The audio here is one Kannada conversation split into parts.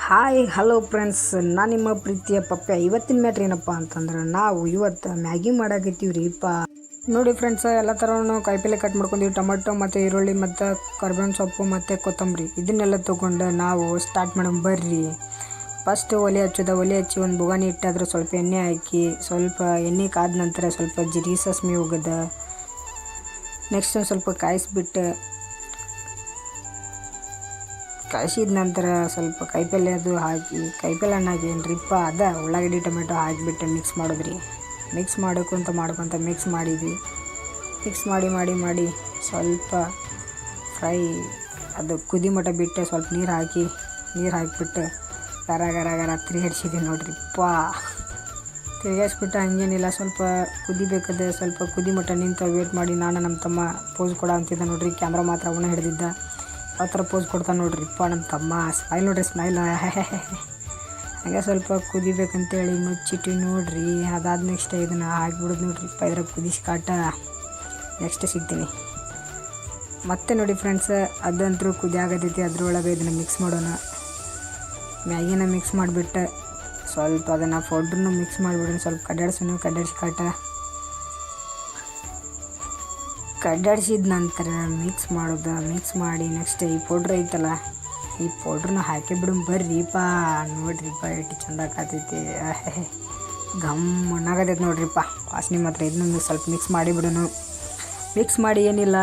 ಹಾಯ್ ಹಲೋ ಫ್ರೆಂಡ್ಸ್, ನಾನು ನಿಮ್ಮ ಪ್ರೀತಿಯ ಪಪ್ಪ. ಇವತ್ತಿನ ಮ್ಯಾಟ್ರ್ ಏನಪ್ಪ ಅಂತಂದ್ರೆ ನಾವು ಇವತ್ತು ಮ್ಯಾಗಿ ಮಾಡಾಕತ್ತೀವಿ ರೀಪ್ಪ. ನೋಡಿ ಫ್ರೆಂಡ್ಸ್, ಎಲ್ಲ ಥರನೂ ಕಾಯಿಪಲ್ಲೆ ಕಟ್ ಮಾಡ್ಕೊಂಡೀವಿ. ಟೊಮೆಟೊ ಮತ್ತು ಈರುಳ್ಳಿ ಮತ್ತು ಕರ್ಬೇವಿನ ಸೊಪ್ಪು ಮತ್ತು ಕೊತ್ತಂಬರಿ ಇದನ್ನೆಲ್ಲ ತೊಗೊಂಡು ನಾವು ಸ್ಟಾರ್ಟ್ ಮಾಡೋಣ ಬರ್ರಿ. ಫಸ್ಟ್ ಒಲೆ ಹಚ್ಚಿ ಒಂದು ಬೊಗಾಣಿ ಇಟ್ಟು ಅದ್ರ ಸ್ವಲ್ಪ ಎಣ್ಣೆ ಹಾಕಿ, ಸ್ವಲ್ಪ ಎಣ್ಣೆ ಕಾದ ನಂತರ ಸ್ವಲ್ಪ ಜೀರಿಗೆ ಸಾಸ್ಮೆ ಹೋಗದ. ನೆಕ್ಸ್ಟ್ ಒಂದು ಸ್ವಲ್ಪ ಕಾಯಿಸಿದ ನಂತರ ಸ್ವಲ್ಪ ಕಾಯಿಪಲ್ಲೆ ಅದು ಹಾಕಿ, ಕಾಯಿಪಲ್ಲೆ ಹಣ್ಣಾಗಿ ಏನ್ರಿಪ್ಪ ಉಳ್ಳಾಗಡ್ಡಿ ಟೊಮೆಟೊ ಹಾಕಿಬಿಟ್ಟು ಮಿಕ್ಸ್ ಮಾಡೋದ್ರಿ. ಮಿಕ್ಸ್ ಮಾಡ್ಕೊತ ಮಿಕ್ಸ್ ಮಾಡಿದ್ವಿ. ಮಿಕ್ಸ್ ಮಾಡಿ ಸ್ವಲ್ಪ ಫ್ರೈ ಅದು ಕುದಿ ಮಟ್ಟ ಬಿಟ್ಟು ಸ್ವಲ್ಪ ನೀರು ಹಾಕಿಬಿಟ್ಟು ಗರ ತಿರುಗಿಸಿದ್ವಿ ನೋಡ್ರಿಪ್ಪ. ತಿರುಗಿಸ್ಬಿಟ್ಟು ಹಂಗೇನಿಲ್ಲ, ಸ್ವಲ್ಪ ಕುದಿಬೇಕದ. ಸ್ವಲ್ಪ ಕುದಿ ಮಟ್ಟ ನಿಂತು ವೇಟ್ ಮಾಡಿ ನಾನು ನಮ್ಮ ತಮ್ಮ ಪೋಸ್ ಕೊಡ ಅಂತಿದ್ದ ನೋಡ್ರಿ. ಕ್ಯಾಮ್ರಾ ಮಾತ್ರ ಅವನ್ನ ಹಿಡ್ದಿದ್ದ. ಆ ಥರ ಪೋಸ್ ಕೊಡ್ತಾನೆ ನೋಡ್ರಿಪ್ಪ ನಮ್ಮ ತಮ್ಮ. ಸ್ಮೈಲ್ ನೋಡ್ರಿ, ಸ್ಮೈಲ್. ಹಾಗೆ ಸ್ವಲ್ಪ ಕುದಿಬೇಕಂತೇಳಿ ಮುಚ್ಚಿಟ್ಟು ನೋಡ್ರಿ. ಅದಾದ ನೆಕ್ಸ್ಟ್ ಇದನ್ನು ಹಾಕಿಬಿಡೋದು ನೋಡ್ರಿಪ್ಪ. ಇದ್ರಾಗ ಕುದಿಸಿ ಕಾಟ. ನೆಕ್ಸ್ಟ್ ಸಿಗ್ತೀನಿ ಮತ್ತೆ ನೋಡಿ ಫ್ರೆಂಡ್ಸ್. ಅದಂತರೂ ಕುದಿ ಆಗತೈತಿ. ಅದ್ರೊಳಗೆ ಇದನ್ನು ಮಿಕ್ಸ್ ಮಾಡೋಣ. ಮ್ಯಾಗಿನ ಮಿಕ್ಸ್ ಮಾಡಿಬಿಟ್ಟು ಸ್ವಲ್ಪ ಅದನ್ನು ಪೌಡ್ರನ್ನು ಮಿಕ್ಸ್ ಮಾಡಿಬಿಡೋಣ. ಸ್ವಲ್ಪ ಕಡ್ಡಾಡಿಸಿ ಕಾಟ. ಕಡ್ಡಾಡಿಸಿದ ನಂತರ ಮಿಕ್ಸ್ ಮಾಡಿ ನೆಕ್ಸ್ಟ್ ಈ ಪೌಡ್ರ್ ಐತಲ್ಲ, ಈ ಪೌಡ್ರನ್ನ ಹಾಕಿಬಿಡು ಬರ್ರಿಪ್ಪ. ನೋಡ್ರಿಪ್ಪ ಎಷ್ಟು ಚಂದ ಆಕತೈತಿ. ಗಮ್ಮನಾಗತೈತಿ ನೋಡ್ರಿಪ್ಪ. ವಾಸನೆ ಮಾತ್ರ. ಇದನ್ನೊಂದು ಸ್ವಲ್ಪ ಮಿಕ್ಸ್ ಮಾಡಿಬಿಡೋಣ. ಮಿಕ್ಸ್ ಮಾಡಿ ಏನಿಲ್ಲ,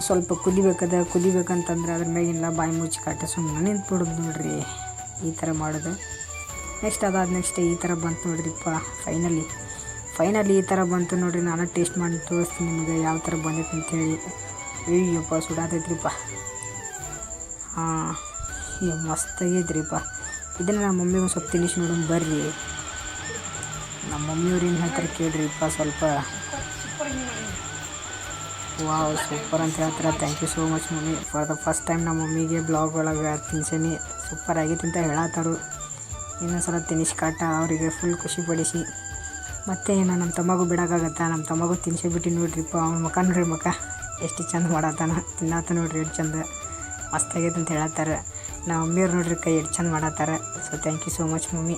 ಸ್ವಲ್ಪ ಕುದಿಬೇಕಂತಂದ್ರೆ ಅದ್ರ ಮ್ಯಾಗಿಲ್ಲ ಬಾಯಿ ಮುಚ್ಚಿ ಕಾಟ ಸುಮ್ಮನೆ ನಿಂತ್ಬಿಡೋದು ನೋಡ್ರಿ. ಈ ಥರ ಮಾಡೋದು. ನೆಕ್ಸ್ಟ್ ಈ ಥರ ಬಂತು ನೋಡ್ರಿಪ್ಪ. ಫೈನಲಿ ಈ ಥರ ಬಂತು ನೋಡ್ರಿ. ನಾನು ಟೇಸ್ಟ್ ಮಾಡಿ ತೋರಿಸ್ತೀನಿ ನಿಮಗೆ ಯಾವ ಥರ ಬಂದೈತೆ ಅಂಥೇಳಿ. ಅಯ್ಯಪ್ಪ ಸುಡಾತೈತ್ರಿಪ್ಪ. ಮಸ್ತಾಗೈತ್ರಿಪ್ಪ. ಇದನ್ನು ನಮ್ಮ ಮಮ್ಮಿಗೆ ಒಂದು ಸ್ವಲ್ಪ ತಿನ್ನಿಸಿ ನೋಡೋಣ ಬರ್ರಿ. ನಮ್ಮ ಮಮ್ಮಿಯವ್ರು ಏನು ಹೇಳ್ತಾರೆ ಕೇಳ್ರಿಪ್ಪ ಸ್ವಲ್ಪ. ವಾವ್, ಸೂಪರ್ ಅಂತ ಹೇಳ್ತಾರೆ. Thank you so much mummy. For the first time ನಮ್ಮ ಮಮ್ಮಿಗೆ ಬ್ಲಾಗ್ ಒಳಗೆ ತಿನ್ಸೀನಿ. ಸೂಪರ್ ಆಗೈತೆ ಅಂತ ಹೇಳತ್ತಾರು. ಇನ್ನೊಂದು ಸಲ ತಿನ್ನಿಸಿ ಕಾಟ ಅವರಿಗೆ ಫುಲ್ ಖುಷಿಪಡಿಸಿ. ಮತ್ತು ಏನು ನಮ್ಮ ತಮ್ಮಗೂ ಬಿಡೋಕ್ಕಾಗತ್ತಾ? ನಮ್ಮ ತಮ್ಮಗೂ ತಿನ್ಸಿಬಿಟ್ಟು ನೋಡ್ರಿಪ್ಪ. ಅವ್ನ ನೋಡ್ರಿ ಮುಖ ಎಷ್ಟು ಚಂದ ಮಾಡತ್ತಾನ. ತಿನ್ನತ್ತ ನೋಡ್ರಿ ಎಷ್ಟು ಚಂದ ಮಸ್ತಾಗೈತೆ ಅಂತ ಹೇಳತ್ತಾರೆ. ನಮ್ಮ ಮಮ್ಮಿಯವ್ರು ನೋಡ್ರಿ ಕೈ ಎಷ್ಟು ಚಂದ ಮಾಡತ್ತಾರ. So thank you so much mummy.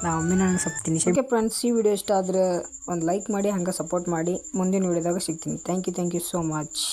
ನಮ್ಮ ಮಮ್ಮಿ ನನಗೆ ಸ್ವಲ್ಪ ತಿನ್ನಿಸಿ. ಓಕೆ ಫ್ರೆಂಡ್ಸ್, ಈ ವಿಡಿಯೋ ಇಷ್ಟ ಆದರೆ ಒಂದು ಲೈಕ್ ಮಾಡಿ, ಹಂಗೆ ಸಪೋರ್ಟ್ ಮಾಡಿ. ಮುಂದಿನ ವಿಡಿಯೋದಾಗ ಸಿಗ್ತೀನಿ. Thank you so much.